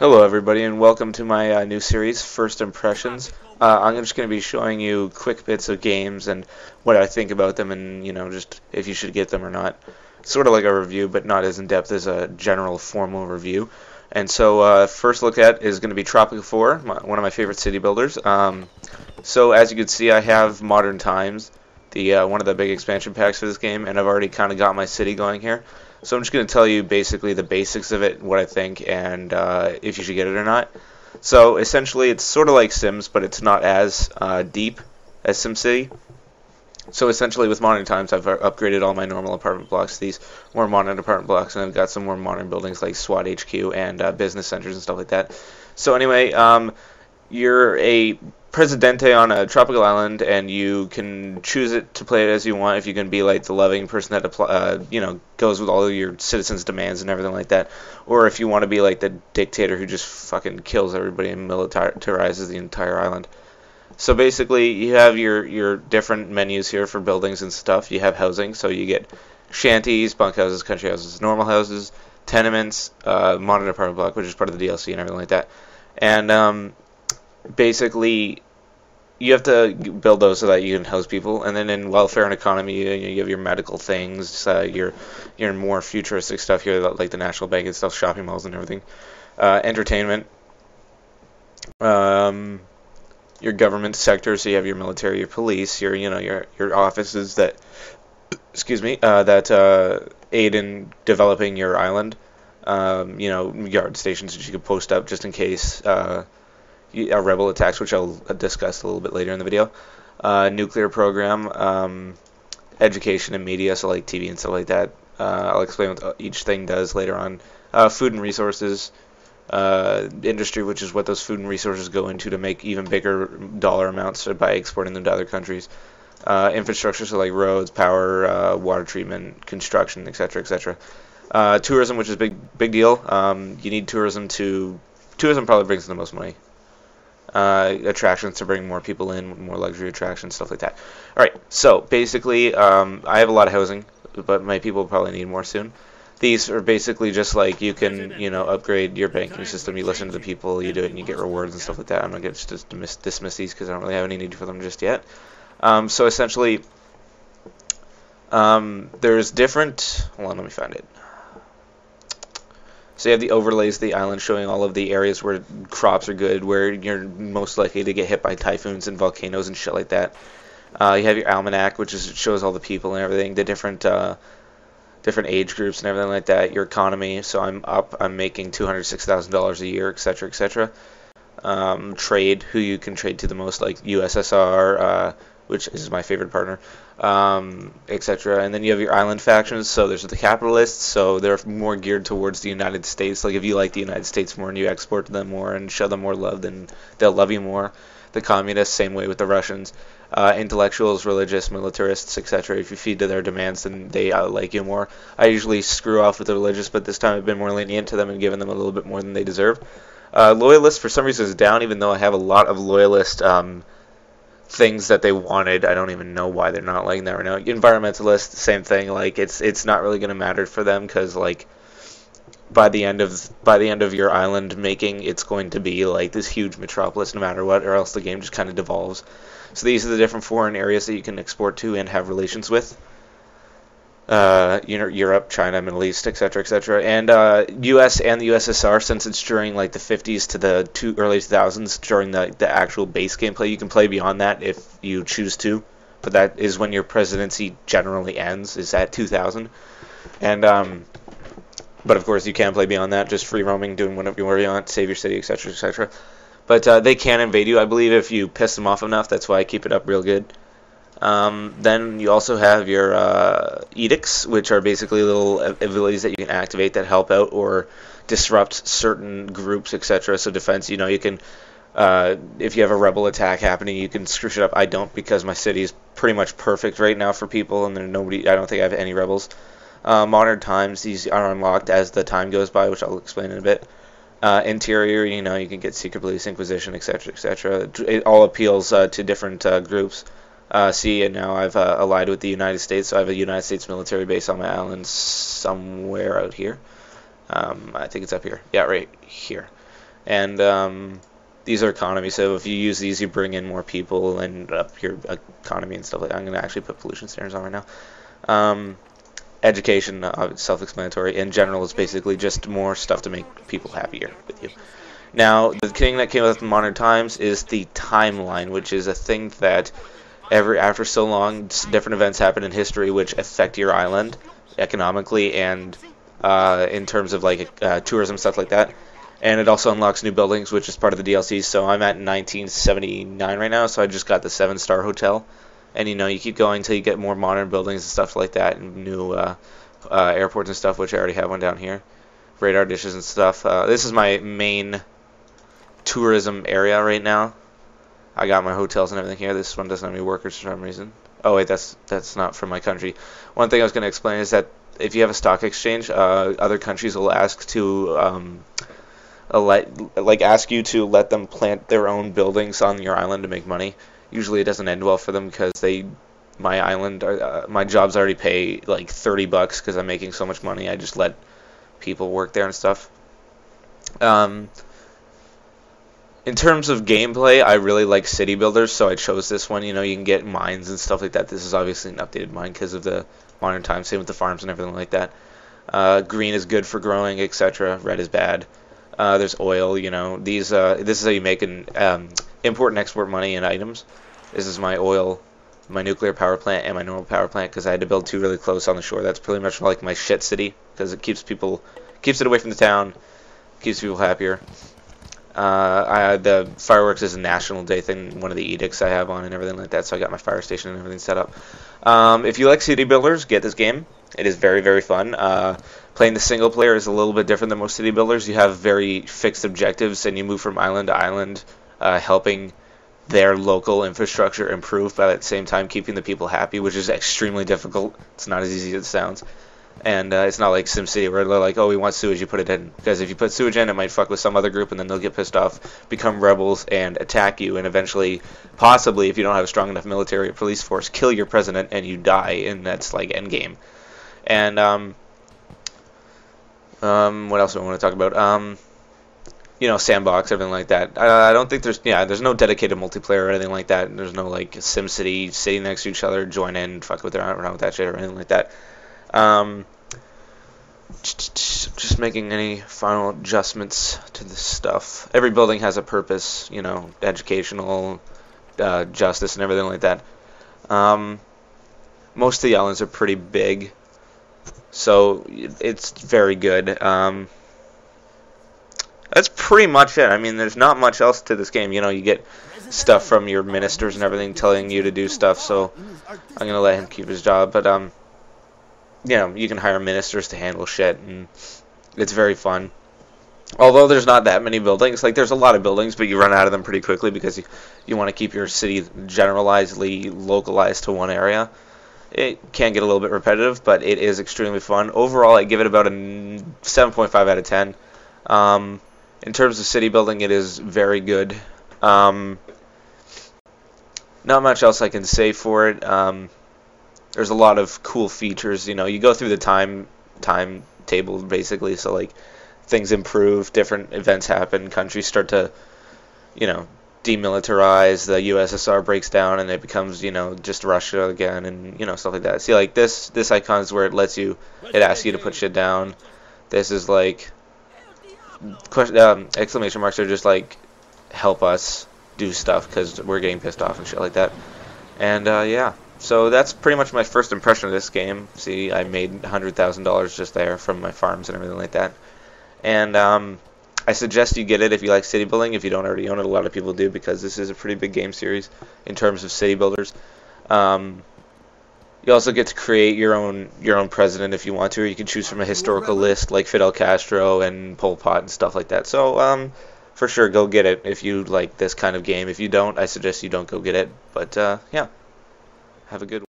Hello everybody and welcome to my new series, First Impressions. I'm just going to be showing you quick bits of games and what I think about them and, just if you should get them or not. Sort of like a review, but not as in-depth as a general formal review. And so first look at is going to be Tropico 4, one of my favorite city builders. So as you can see, I have Modern Times, the one of the big expansion packs for this game, and I've already kind of got my city going here. So I'm just going to tell you basically the basics of it, what I think, and if you should get it or not. So essentially, it's sort of like Sims, but it's not as deep as SimCity. So essentially, with Modern Times, I've upgraded all my normal apartment blocks to these more modern apartment blocks, and I've got some more modern buildings like SWAT HQ and business centers and stuff like that. So anyway, you're a Presidente on a tropical island, and you can choose it to play it as you want. If you can be like the loving person that goes with all of your citizens' demands and everything like that, or if you want to be like the dictator who just fucking kills everybody and militarizes the entire island. So basically, you have your different menus here for buildings and stuff. You have housing, so you get shanties, bunkhouses, country houses, normal houses, tenements, modern apartment block, which is part of the DLC and everything like that, and basically, you have to build those so that you can house people, and then in welfare and economy, you have your medical things, your more futuristic stuff here, like the National Bank and stuff, shopping malls and everything, entertainment, your government sector, so you have your military, your police, your offices that, that aid in developing your island, yard stations that you could post up just in case. Rebel attacks, which I'll discuss a little bit later in the video. Nuclear program, education and media, so like TV and stuff like that. I'll explain what each thing does later on. Food and resources, industry, which is what those food and resources go into to make even bigger dollar amounts by exporting them to other countries. Infrastructure, so like roads, power, water treatment, construction, etc., etc. Tourism, which is big deal. You need tourism probably brings in the most money. Attractions to bring more people in, more luxury attractions, stuff like that. Alright, so basically, I have a lot of housing, but my people probably need more soon. These are basically just like you can, upgrade your banking system, you listen to the people, you do it, and you get rewards and stuff like that. I'm not going to just dismiss these because I don't really have any need for them just yet. So essentially, there's different... Hold on, let me find it. So you have the overlays of the island showing all of the areas where crops are good, where you're most likely to get hit by typhoons and volcanoes and shit like that. You have your almanac, which shows all the people and everything, the different age groups and everything like that. Your economy, so I'm making $206,000 a year, etc., etc. Trade, who you can trade to the most, like USSR, which is my favorite partner, etc. And then you have your island factions, so there's the capitalists, so they're more geared towards the United States. Like if you like the United States more and you export to them more and show them more love, then they'll love you more. The communists, same way with the Russians. Intellectuals, religious, militarists, etc. If you feed to their demands, then they like you more. I usually screw off with the religious, but this time I've been more lenient to them and given them a little bit more than they deserve. Loyalists, for some reason, is down, even though I have a lot of loyalist things that they wanted. I don't even know why they're not liking that right now. Environmentalists, same thing. Like it's not really going to matter for them because like by the end of your island making, it's going to be like this huge metropolis no matter what, or else the game just kind of devolves. So these are the different foreign areas that you can export to and have relations with. Europe, China, Middle East, etc., etc., and U.S. and the USSR. Since it's during like the 50s to the early 2000s, during the actual base gameplay, you can play beyond that if you choose to, but that is when your presidency generally ends, is at 2000, and but of course you can play beyond that, just free roaming, doing whatever you want, save your city, etc., etc. But they can invade you, I believe, if you piss them off enough. That's why I keep it up real good. Then you also have your edicts, which are basically little abilities that you can activate that help out or disrupt certain groups, etc. So defense, you can, if you have a rebel attack happening, you can screw shit up. I don't, because my city is pretty much perfect right now for people, and I don't think I have any rebels. Modern times, these are unlocked as the time goes by, which I'll explain in a bit. Interior, you can get secret police, inquisition, etc., etc. It all appeals to different groups. And now I've allied with the United States, so I have a United States military base on my island somewhere out here. I think it's up here. Yeah, right here. And these are economies, so if you use these, you bring in more people and up your economy and stuff like that. I'm going to actually put pollution standards on right now. Education, self-explanatory. In general, is basically just more stuff to make people happier with you. Now, the thing that came out in modern times is the timeline, which is a thing that after so long, different events happen in history which affect your island economically and in terms of like tourism, stuff like that. And it also unlocks new buildings, which is part of the DLC. So I'm at 1979 right now, so I just got the 7-star hotel. And you keep going until you get more modern buildings and stuff like that, and new airports and stuff, which I already have one down here. Radar dishes and stuff. This is my main tourism area right now. I got my hotels and everything here. This one doesn't have any workers for some reason. Oh wait, that's not from my country. One thing I was going to explain is that if you have a stock exchange, other countries will ask to ask you to let them plant their own buildings on your island to make money. Usually it doesn't end well for them because my jobs already pay like $30 because I'm making so much money. I just let people work there and stuff. In terms of gameplay, I really like city builders, so I chose this one. You can get mines and stuff like that. This is obviously an updated mine because of the modern times. Same with the farms and everything like that. Green is good for growing, etc. Red is bad. There's oil. This is how you make an import and export money and items. This is my oil, my nuclear power plant, and my normal power plant because I had to build 2 really close on the shore. That's pretty much like my shit city because it keeps it away from the town, keeps people happier. The fireworks is a national day thing, one of the edicts I have on and everything like that, so I got my fire station and everything set up. If you like city builders, get this game. It is very, very fun. Playing the single player is a little bit different than most city builders. You have very fixed objectives, and you move from island to island, helping their local infrastructure improve, but at the same time keeping the people happy, which is extremely difficult. It's not as easy as it sounds. And it's not like SimCity where they're like, oh, we want sewage, you put it in. Because if you put sewage in, it might fuck with some other group, and then they'll get pissed off, become rebels, and attack you, and eventually, possibly, if you don't have a strong enough military or police force, kill your president, and you die, and that's like endgame. And what else do I want to talk about? Sandbox, everything like that. I don't think there's no dedicated multiplayer or anything like that. There's no like SimCity sitting next to each other, join in, fuck with around with that shit or anything like that. Just making any final adjustments to this stuff. Every building has a purpose, educational, justice, and everything like that. Most of the islands are pretty big, so it's very good. That's pretty much it. I mean, there's not much else to this game. You get stuff from your ministers and everything telling you to do stuff, so I'm going to let him keep his job. But, you can hire ministers to handle shit, and it's very fun. Although there's not that many buildings. Like, there's a lot of buildings, but you run out of them pretty quickly because you want to keep your city generalizedly localized to one area. It can get a little bit repetitive, but it is extremely fun. Overall, I give it about a 7.5 out of 10. In terms of city building, it is very good. Not much else I can say for it. There's a lot of cool features. You go through the timetable basically, so like things improve, different events happen, countries start to, demilitarize, the USSR breaks down, and it becomes, just Russia again, and stuff like that. See, like this icon is where it asks you to put shit down. This is like exclamation marks are just like help us do stuff because we're getting pissed off and shit like that. And yeah, so that's pretty much my first impression of this game. See, I made $100,000 just there from my farms and everything like that. And I suggest you get it if you like city building. If you don't already own it, a lot of people do because this is a pretty big game series in terms of city builders. You also get to create your own president if you want to, or you can choose from a historical list like Fidel Castro and Pol Pot and stuff like that. So for sure, go get it if you like this kind of game. If you don't, I suggest you don't go get it. But yeah, have a good one.